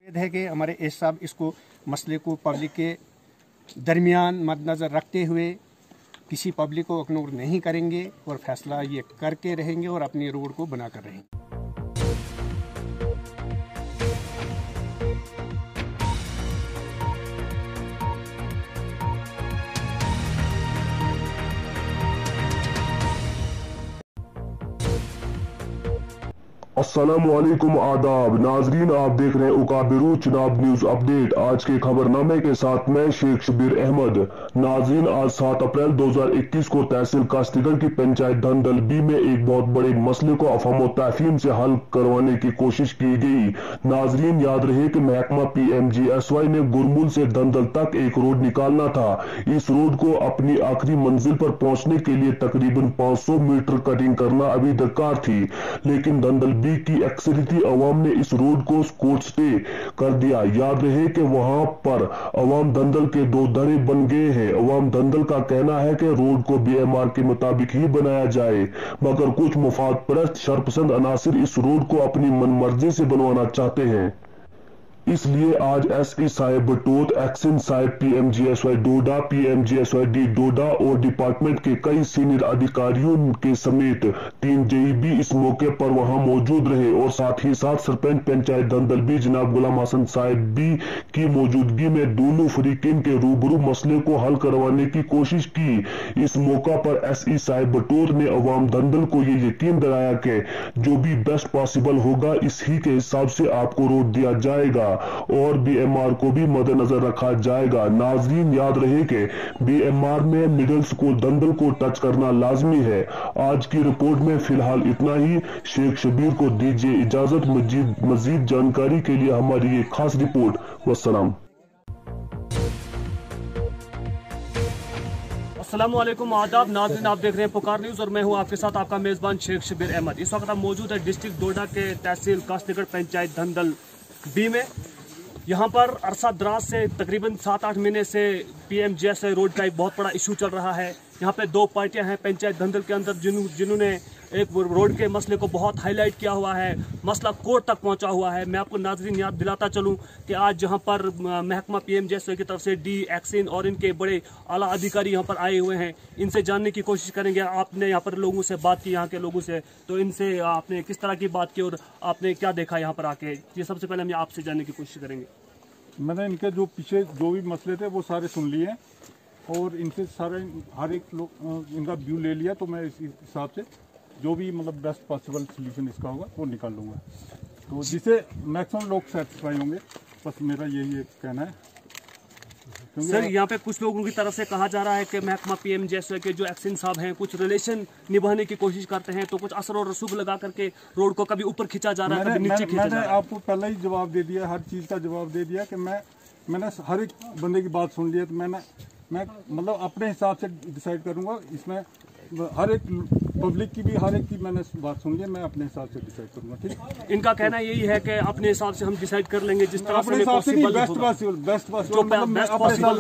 उम्मीद है कि हमारे एस साहब इसको मसले को पब्लिक के दरमियान मद्देनज़र रखते हुए किसी पब्लिक को इग्नोर नहीं करेंगे और फैसला ये करके रहेंगे और अपनी रोड को बनाकर रहेंगे। अस्सलामुअलैकुम आदाब नाजरीन, आप देख रहे हैं उकाबिरू चुनाव न्यूज अपडेट। आज के खबरनामे के साथ मैं शेख शबीर अहमद। नाजरीन, आज 7 अप्रैल 2021 को तहसील काश्तीगढ़ की पंचायत धंदल बी में एक बहुत बड़े मसले को अफवाह व तफहीम से हल करवाने की कोशिश की गई। नाजरीन, याद रहे कि महकमा PMGSY ने गुरमुल से धंदल तक एक रोड निकालना था। इस रोड को अपनी आखिरी मंजिल पर पहुंचने के लिए तकरीबन 500 मीटर कटिंग करना अभी दरकार थी, लेकिन धंदल बी की अक्सरियती अवाम ने इस रोड को कोर्ट स्टे कर दिया। याद रहे कि वहां पर अवाम धंदल के दो धड़े बन गए हैं। अवाम धंदल का कहना है कि रोड को BMR के मुताबिक ही बनाया जाए, मगर कुछ मुफाद परस्त शरपसंद अनासिर इस रोड को अपनी मनमर्जी से बनवाना चाहते हैं। इसलिए आज SE Sahib Batot, action Sahib PMGSY डोडा, PMGSY D डोडा और डिपार्टमेंट के कई सीनियर अधिकारियों के समेत 3 JEB इस मौके पर वहां मौजूद रहे और साथ ही साथ सरपंच पंचायत धंदल बी जनाब गुलाम हसन साहिब भी की मौजूदगी में दोनों फरीकीन के रूबरू मसले को हल करवाने की कोशिश की। इस मौका पर SE साहिब बटोत ने अवाम धंदल को ये यकीन दिलाया कि जो भी बेस्ट पॉसिबल होगा इसी के हिसाब से आपको रोड दिया जाएगा और BMR को भी मद्देनजर रखा जाएगा। नाजरीन, याद रहे कि BMR में मिडिल स्कूल धंदल को टच करना लाजमी है। आज की रिपोर्ट में फिलहाल इतना ही। शेख शबीर को दीजिए इजाजत। मजीद जानकारी के लिए हमारी ये खास रिपोर्ट। वस्सलाम। अस्सलामुअलैकुम आदाब नाज़रीन, आप देख रहे हैं पुकार न्यूज़ और मैं हूं आपके साथ आपका मेज़बान शेख शबीर अहमद। इस वक्त हम मौजूद है डिस्ट्रिक्ट डोडा के तहसील काश्तीगढ़ पंचायत धंदल बी में। यहाँ पर अरसा दराज से तकरीबन 7-8 महीने से PMGSY रोड का एक बहुत बड़ा इशू चल रहा है। यहाँ पे 2 पार्टियां हैं पंचायत धंदल के अंदर जिन्होंने एक रोड के मसले को बहुत हाईलाइट किया हुआ है। मसला कोर्ट तक पहुंचा हुआ है। मैं आपको नाजरीन याद दिलाता चलूं कि आज जहां पर महकमा PMGSY की तरफ से D, एक्सिन और इनके बड़े आला अधिकारी यहां पर आए हुए हैं। इनसे जानने की कोशिश करेंगे। आपने यहां पर लोगों से बात की, यहाँ के लोगों से, तो इनसे आपने किस तरह की बात की और आपने क्या देखा यहाँ पर आके, ये सबसे पहले हम आपसे जानने की कोशिश करेंगे। मैंने इनके जो पीछे जो भी मसले थे वो सारे सुन लिए और इनसे सारे हर एक लोग इनका व्यू ले लिया, तो मैं इस हिसाब से जो भी मतलब बेस्ट पॉसिबल सोल्यूशन इसका होगा वो निकाल लूँगा, तो जिससे मैक्सिमम लोग सेटिस्फाई होंगे। बस मेरा यही एक कहना है। सर, यहाँ पे कुछ लोगों की तरफ से कहा जा रहा है कि महकमा PMGSY के जो एक्शन साहब हैं कुछ रिलेशन निभाने की कोशिश करते हैं, तो कुछ असर और रसूख लगा करके रोड को कभी ऊपर खींचा जा रहा है, कभी नीचे खींचा जा रहा है। मैंने आपको पहले ही जवाब दे दिया, हर चीज़ का जवाब दे दिया कि मैंने हर एक बंदे की बात सुन ली है, तो मैं मतलब अपने हिसाब से डिसाइड करूँगा। इसमें हर एक पब्लिक की भी हर एक की मैंने बात सुन ली, मैं अपने हिसाब से डिसाइड करूंगा। ठीक, इनका कहना यही है कि अपने हिसाब से हम डिसाइड कर लेंगे जिस तरह से बेस्ट पॉसिबल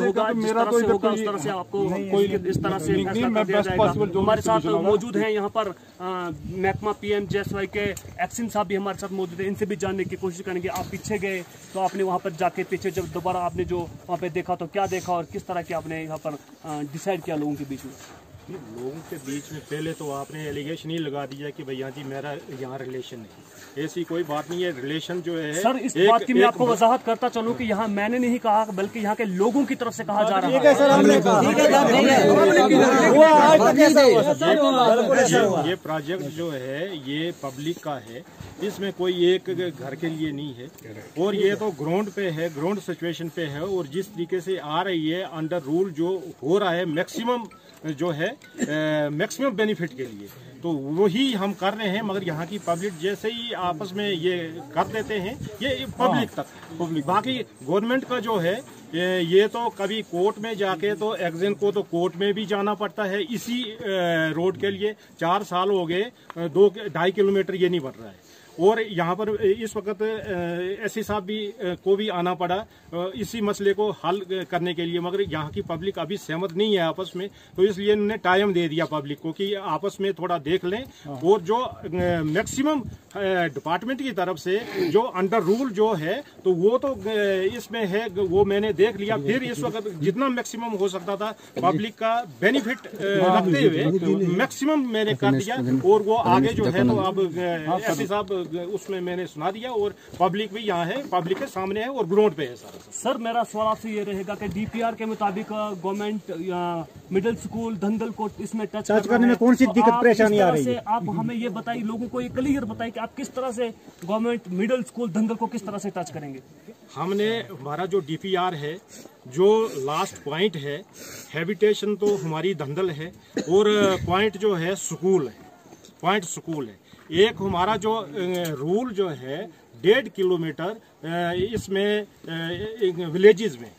होगा, उस तरह से आपको इस तरह से फैसला किया जाएगा। हमारे साथ मौजूद हैं यहाँ पर महकमा PMGSY के एक्शन साहब भी हमारे साथ मौजूद है। इनसे भी जानने की कोशिश करेंगे। आप पीछे गए तो आपने वहाँ पर जाके पीछे जब दोबारा आपने जो वहाँ पे देखा तो क्या देखा और किस तरह के आपने यहाँ पर डिसाइड किया लोगों के बीच में? लोगों के बीच में पहले तो आपने एलिगेशन ही लगा दिया कि भैया जी मेरा यहाँ रिलेशन नहीं, ऐसी कोई बात नहीं है। रिलेशन जो है सर, इस बात की मैं आपको वजाहत करता चलूं कि यहाँ मैंने नहीं कहा बल्कि यहाँ के लोगों की तरफ से कहा जा रहा है। ये प्रोजेक्ट जो है ये पब्लिक का है, इसमें कोई एक घर के लिए नहीं है और ये तो ग्राउंड पे है, ग्राउंड सिचुएशन पे है और जिस तरीके से आ रही है अंडर रूल जो हो रहा है मैक्सिमम जो है मैक्सिमम बेनिफिट के लिए, तो वही हम कर रहे हैं। मगर यहाँ की पब्लिक जैसे ही आपस में ये कर देते हैं ये पब्लिक तक, बाकी गवर्नमेंट का जो है ये तो कभी कोर्ट में जाके तो एक्शन को तो कोर्ट में भी जाना पड़ता है इसी रोड के लिए। 4 साल हो गए, 2-2.5 किलोमीटर ये नहीं बन रहा है। और यहाँ पर इस वक्त एसपी साहब को भी आना पड़ा इसी मसले को हल करने के लिए, मगर यहाँ की पब्लिक अभी सहमत नहीं है आपस में, तो इसलिए उन्होंने टाइम दे दिया पब्लिक को कि आपस में थोड़ा देख लें। और जो मैक्सिमम डिपार्टमेंट की तरफ से जो अंडर रूल जो है तो वो तो इसमें है, वो मैंने देख लिया। फिर इस वक्त जितना मैक्सिमम हो सकता था पब्लिक का बेनिफिट रखते हुए मैक्सिमम मैंने कर दिया। और वो आगे जो है तो अब एसपी साहब उसमें मैंने सुना दिया और पब्लिक भी यहाँ है, पब्लिक के सामने है और ग्राउंड पे है सारा। सर मेरा सवाल आपसे ये रहेगा कि डीपीआर के मुताबिक गवर्नमेंट या मिडिल स्कूल धंधल को इसमें टच करने में कौन सी दिक्कत परेशानी आ रही है? आप हमें ये बताइए, लोगों को ये क्लियर बताइए कि आप किस तरह से गवर्नमेंट मिडिल स्कूल धंधल को किस तरह से टच करेंगे? हमने हमारा जो डीपीआर है, जो लास्ट पॉइंट है, हैबिटेशन तो हमारी धंधल है और पॉइंट जो है स्कूल है, पॉइंट स्कूल है। एक हमारा जो रूल जो है 1.5 किलोमीटर इसमें विलेजेस में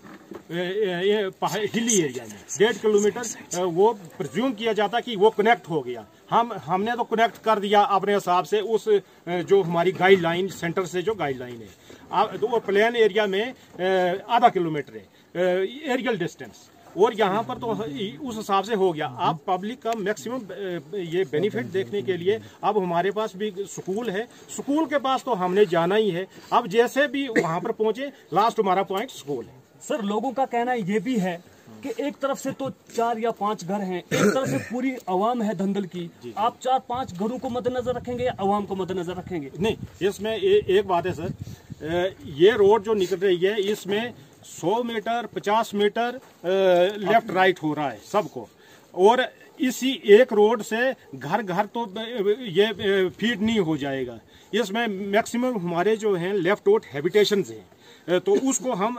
हिली एरिया में 1.5 किलोमीटर वो प्रिज्यूम किया जाता कि वो कनेक्ट हो गया। हमने तो कनेक्ट कर दिया अपने हिसाब से उस जो हमारी गाइडलाइन सेंटर से जो गाइडलाइन है, तो वो प्लेन एरिया में ½ किलोमीटर है एरियल डिस्टेंस, और यहाँ पर तो उस हिसाब से हो गया। अब पब्लिक का मैक्सिमम ये बेनिफिट देखने के लिए अब हमारे पास भी स्कूल है, स्कूल के पास तो हमने जाना ही है। अब जैसे भी वहाँ पर पहुंचे, लास्ट हमारा पॉइंट स्कूल है। सर लोगों का कहना ये भी है कि एक तरफ से तो 4 या 5 घर हैं, एक तरफ से पूरी आवाम है धंधल की, आप 4-5 घरों को मद्देनजर रखेंगे या आवाम को मद्देनजर रखेंगे? नहीं, इसमें एक बात है सर, ये रोड जो निकल रही है इसमें 100 मीटर 50 मीटर लेफ्ट राइट हो रहा है सबको, और इसी एक रोड से घर घर तो ये फीड नहीं हो जाएगा। इसमें मैक्सिमम हमारे जो हैं लेफ्ट आउट हैबिटेशंस हैं, तो उसको हम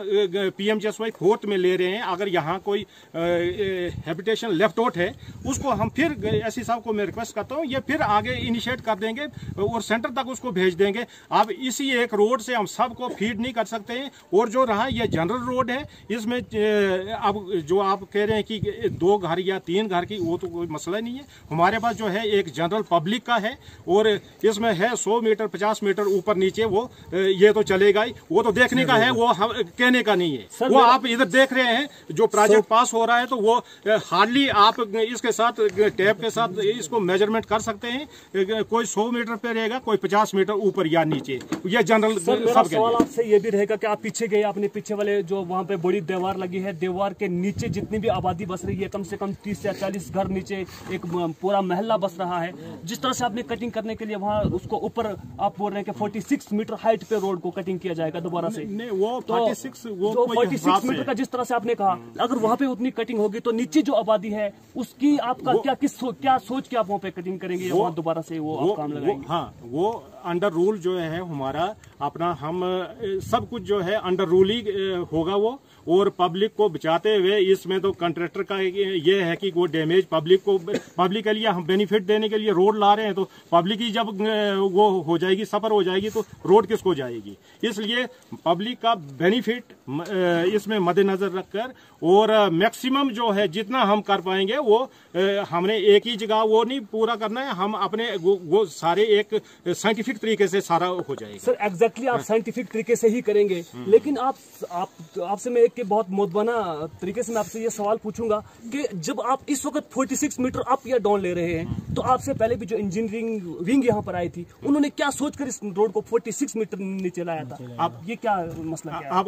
PMJSY 4th में ले रहे हैं। अगर यहाँ कोई हैबिटेशन लेफ्ट आउट है उसको हम फिर एसपी साहब को मैं रिक्वेस्ट करता हूँ, ये फिर आगे इनिशिएट कर देंगे और सेंटर तक उसको भेज देंगे। अब इसी एक रोड से हम सबको फीड नहीं कर सकते हैं। और जो रहा ये जनरल रोड है, इसमें अब जो आप कह रहे हैं कि 2 घर या 3 घर की, वो तो कोई मसला नहीं है। हमारे पास जो है एक जनरल पब्लिक का है और इसमें है 100 मीटर 50 मीटर ऊपर नीचे, वो ये तो चलेगा ही, वो तो देखने का है, वो हम कहने का नहीं है। वो आप इधर देख रहे हैं जो प्रोजेक्ट पास हो रहा है, तो वो हार्डली आप इसके साथ टैब के साथ इसको मेजरमेंट कर सकते हैं। कोई 100 मीटर पे रहेगा, कोई 50 मीटर ऊपर या नीचे, ये जनरल सब सवाल आपसे ये भी रहेगा कि आप पीछे गए, अपने पीछे वाले जो वहाँ पे बड़ी दीवार लगी है, दीवार के नीचे जितनी भी आबादी बस रही है, कम से कम 30 या 40 घर नीचे एक पूरा महल्ला बस रहा है। जिस तरह से आपने कटिंग करने के लिए वहाँ उसको ऊपर आप बोल रहे हैं कि 46 मीटर हाइट पे रोड को कटिंग किया जाएगा दोबारा से, वो 46 मीटर का जिस तरह से आपने कहा, अगर वहाँ पे उतनी कटिंग होगी तो नीचे जो आबादी है उसकी आपका क्या सोच के आप वहाँ पे कटिंग करेंगे या वहाँ दोबारा से वो काम लगाएंगे? हाँ, वो अंडर रूल जो है हमारा अपना, हम सब कुछ जो है अंडर रूल ही होगा वो, और पब्लिक को बचाते हुए। इसमें तो कॉन्ट्रैक्टर का ये है कि वो डैमेज पब्लिक के लिए हम बेनिफिट देने के लिए रोड ला रहे हैं, तो पब्लिक ही जब वो हो जाएगी, सफर हो जाएगी, तो रोड किसको जाएगी? इसलिए पब्लिक का बेनिफिट इसमें मद्देनजर रखकर और मैक्सिमम जो है जितना हम कर पाएंगे वो हमने एक ही जगह वो नहीं पूरा करना है, हम अपने वो सारे एक साइंटिफिक तरीके से सारा हो जाएगा। सर एग्जैक्टली आप साइंटिफिक तरीके से ही करेंगे, लेकिन आपसे मैं एक बहुत मोदबाना तरीके से मैं आपसे ये सवाल पूछूंगा कि जब आप इस वक्त 46 मीटर अप या डाउन ले रहे हैं, तो आपसे पहले भी जो इंजीनियरिंग विंग यहाँ पर आई थी, उन्होंने क्या सोचकर इस रोड को 46 मीटर नीचे लाया था? अब ये क्या मसला क्या है? आप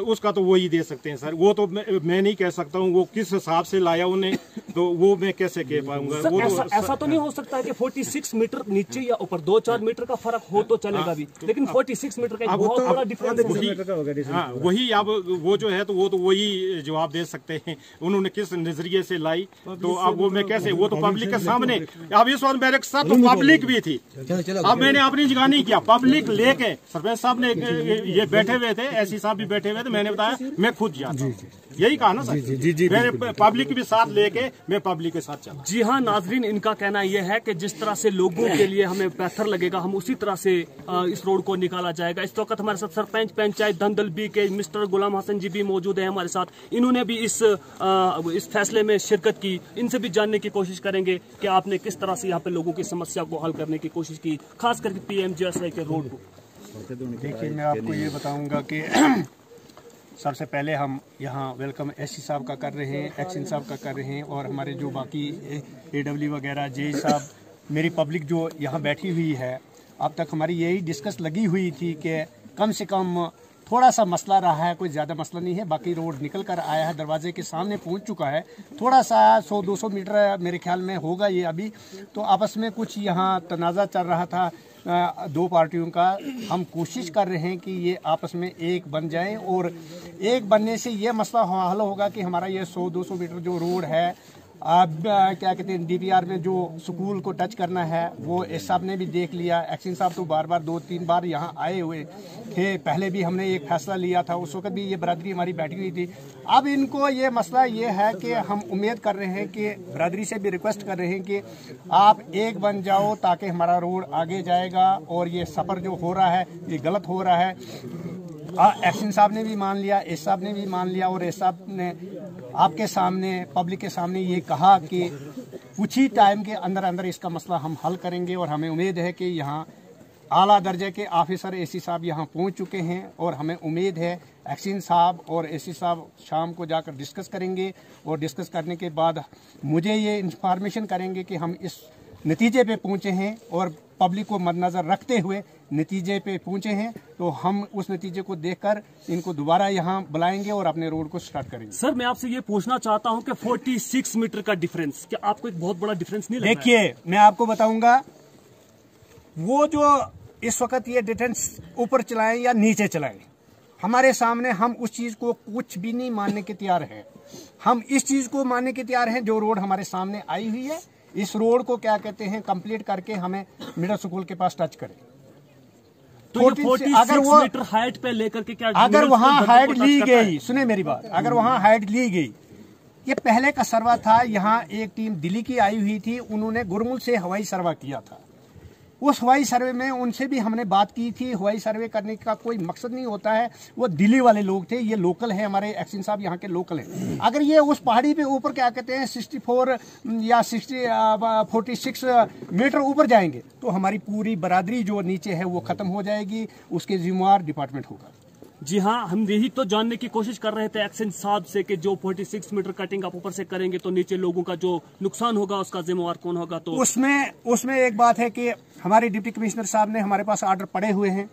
उसका तो वही दे सकते हैं सर, वो तो मैं नहीं कह सकता हूँ वो किस हिसाब से लाया उन्हें, तो वो मैं कैसे कह पाऊंगा? ऐसा तो नहीं हो सकता है कि 46 मीटर नीचे या ऊपर 2-4 मीटर का फर्क हो तो चलेगा भी, लेकिन 46 मीटर का बहुत बड़ा डिफरेंस है। वही अब वो जो है तो वो तो वही जवाब दे सकते हैं उन्होंने किस नजरिए से लाई, तो अब वो मैं कैसे, वो तो पब्लिक के सामने। अब इस वक्त मेरे साथ तो पब्लिक भी थी, अब मैंने अपनी जगह नहीं किया, पब्लिक लेके सरपंच साहब ने ये बैठे हुए थे, एससी साहब भी बैठे हुए थे, मैंने बताया मैं खुद जाता हूं, यही कहा ना सर। जी, मैंने पब्लिक भी साथ लेके मैं पब्लिक के साथ चला। जी हाँ नाजरीन, इनका कहना यह है कि जिस तरह से लोगों के लिए हमें बेहतर लगेगा हम उसी तरह से इस रोड को निकाला जाएगा। इस वक्त हमारे साथ सरपंच पंचायत धंधल बी के मिस्टर गुलाम हसन जी भी मौजूद है हमारे साथ। इन्होंने भी इस फैसले में शिरकत की। इनसे भी जानने की कोशिश करेंगे कि आपने किस तरह से यहाँ पे लोगों की समस्या को हल करने की कोशिश की, खास करके PMGSY के रोड को। देखिए मैं आपको ये बताऊंगा कि सबसे पहले हम यहाँ वेलकम एससी साहब का कर रहे हैं, एक्शन साहब का कर रहे हैं, और हमारे जो बाकी AW वगैरह जे साहब, मेरी पब्लिक जो यहाँ बैठी हुई है, अब तक हमारी यही डिस्कस लगी हुई थी कि कम से कम थोड़ा सा मसला रहा है, कोई ज़्यादा मसला नहीं है। बाकी रोड निकल कर आया है, दरवाजे के सामने पहुंच चुका है, थोड़ा सा 100-200 मीटर मेरे ख्याल में होगा ये अभी। तो आपस में कुछ यहाँ तनाज़ा चल रहा था दो पार्टियों का। हम कोशिश कर रहे हैं कि ये आपस में एक बन जाएं, और एक बनने से ये मसला हल होगा कि हमारा ये 100-200 मीटर जो रोड है, अब क्या कहते हैं DPR में जो स्कूल को टच करना है वो एस साहब ने भी देख लिया। एक्शन साहब तो बार बार 2-3 बार यहाँ आए हुए थे, पहले भी हमने एक फैसला लिया था, उस वक्त भी ये बरादरी हमारी बैठी हुई थी। अब इनको ये मसला ये है कि हम उम्मीद कर रहे हैं कि बरादरी से भी रिक्वेस्ट कर रहे हैं कि आप एक बन जाओ ताकि हमारा रोड आगे जाएगा, और ये सफ़र जो हो रहा है ये गलत हो रहा है। एक्शन साहब ने भी मान लिया, एस साहब ने भी मान लिया, और एस साहब ने आपके सामने पब्लिक के सामने ये कहा कि कुछ ही टाइम के अंदर अंदर इसका मसला हम हल करेंगे। और हमें उम्मीद है कि यहाँ आला दर्जे के ऑफिसर एससी साहब यहाँ पहुँच चुके हैं, और हमें उम्मीद है एक्शन साहब और एससी साहब शाम को जाकर डिस्कस करेंगे, और डिस्कस करने के बाद मुझे ये इंफॉर्मेशन करेंगे कि हम इस नतीजे पे पहुँचे हैं, और पब्लिक को मद्देनजर रखते हुए नतीजे पे पहुंचे हैं। तो हम उस नतीजे को देखकर इनको दोबारा यहाँ बुलाएंगे और अपने रोड को स्टार्ट करेंगे। सर मैं आपसे ये पूछना चाहता हूँ कि 46 मीटर का डिफरेंस, क्या आपको एक बहुत बड़ा डिफरेंस नहीं लग रहा है? देखिए मैं आपको बताऊंगा, वो जो इस वक्त ये डिफरेंस ऊपर चलाएं या नीचे चलाएं, हमारे सामने हम उस चीज को कुछ भी नहीं मानने के तैयार हैं। हम इस चीज को मानने के तैयार हैं जो रोड हमारे सामने आई हुई है, इस रोड को क्या कहते हैं कंप्लीट करके हमें मिडिल स्कूल के पास टच करें। तो 46 मीटर हाइट पे लेकर के क्या अगर वहां हाइट ली गई, सुने मेरी बात, अगर वहां हाइट ली गई, ये पहले का सर्वा था, यहाँ एक टीम दिल्ली की आई हुई थी, उन्होंने गुरमुल से हवाई सर्वा किया था। उस हवाई सर्वे में उनसे भी हमने बात की थी। हवाई सर्वे करने का कोई मकसद नहीं होता है, वो दिल्ली वाले लोग थे, ये लोकल है, हमारे एक्शन साहब यहाँ के लोकल हैं। अगर ये उस पहाड़ी पे ऊपर क्या कहते हैं 64 या 46 मीटर ऊपर जाएंगे तो हमारी पूरी बरादरी जो नीचे है वो खत्म हो जाएगी, उसके जिम्मेवार डिपार्टमेंट होगा। जी हाँ, हम यही तो जानने की कोशिश कर रहे थे एक्शन साहब से कि जो 46 मीटर कटिंग आप ऊपर से करेंगे तो नीचे लोगों का जो नुकसान होगा उसका जिम्मेवार कौन होगा। तो उसमें एक बात है कि हमारे डिप्टी कमिश्नर साहब ने हमारे पास आर्डर पड़े हुए हैं,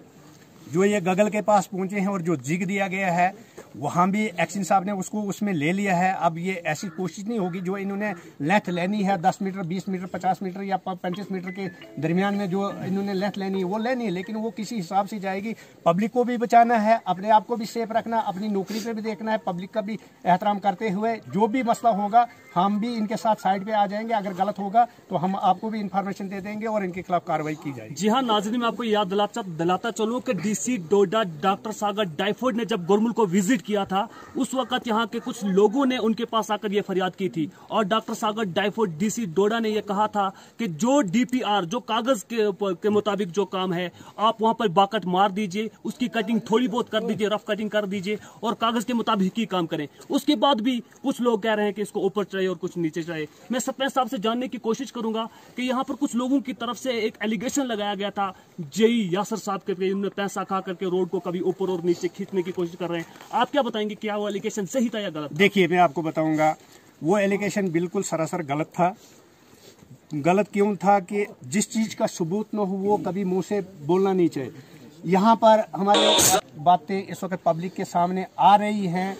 जो ये गगल के पास पहुंचे हैं, और जो जिग दिया गया है वहाँ भी एक्शन साहब ने उसको उसमें ले लिया है। अब ये ऐसी कोशिश नहीं होगी जो इन्होंने लेंथ लेनी है 10 मीटर 20 मीटर 50 मीटर या 35 मीटर के दरमियान में जो इन्होंने लेंथ लेनी है वो लेनी है, लेकिन वो किसी हिसाब से जाएगी। पब्लिक को भी बचाना है, अपने आप को भी सेफ रखना, अपनी नौकरी पे भी देखना है, पब्लिक का भी एहतराम करते हुए जो भी मसला होगा हम भी इनके साथ साइड पे आ जाएंगे। अगर गलत होगा तो हम आपको भी इंफॉर्मेशन दे देंगे और इनके खिलाफ कार्रवाई की जाएगी। जी हाँ नाज़रीन, मैं आपको याद दिलाता चलूं कि DC डोडा डॉक्टर सागर डायफोड ने जब गुरमुल को विजिट किया था उस वक्त यहाँ के कुछ लोगों ने उनके पास आकर ये फरियाद की थी, और डॉक्टर सागर डायफोड DC डोडा ने यह कहा था कि जो DPR जो कागज के मुताबिक जो काम है आप वहां पर बाकट मार दीजिए, उसकी कटिंग थोड़ी बहुत कर दीजिए, रफ कटिंग कर दीजिए और कागज के मुताबिक ही काम करें। उसके बाद भी कुछ लोग कह रहे हैं कि इसको ऊपर चढ़े और कुछ नीचे चढ़े। मैं सरपंच साहब से जानने की कोशिश करूंगा कि यहाँ पर कुछ लोगों की तरफ से एक एलिगेशन लगाया गया था जेई यासर साहब के, उन्होंने पैसा खा करके रोड को कभी ऊपर और नीचे खींचने की कोशिश कर रहे हैं। आप क्या बताएंगे, क्या वो एलिगेशन सही था या गलत? देखिए मैं आपको बताऊंगा, वो एलिगेशन बिल्कुल सरासर गलत था। गलत क्यों था कि जिस चीज का सबूत न हो वो कभी मुंह से बोलना नहीं चाहिए। यहाँ पर हमारे बातें इस वक्त पब्लिक के सामने आ रही हैं,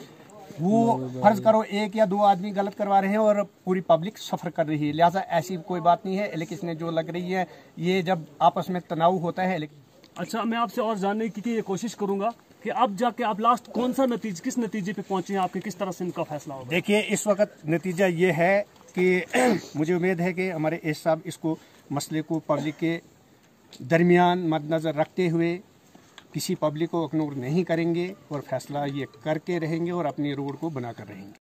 वो फर्ज करो 1 या 2 आदमी गलत करवा रहे हैं और पूरी पब्लिक सफर कर रही है, लिहाजा ऐसी कोई बात नहीं है। एलिगेशन जो लग रही है ये जब आपस में तनाव होता है। अच्छा, मैं आपसे और जानने की कोशिश करूंगा कि अब जाके आप लास्ट कौन सा किस नतीजे पे पहुंचे हैं, आपके किस तरह से इनका फैसला होगा? देखिए इस वक्त नतीजा ये है कि मुझे उम्मीद है कि हमारे एस साहब इसको मसले को पब्लिक के दरमियान मद्देनजर रखते हुए किसी पब्लिक को इग्नोर नहीं करेंगे और फैसला ये करके रहेंगे और अपनी रोड को बनाकर रहेंगे।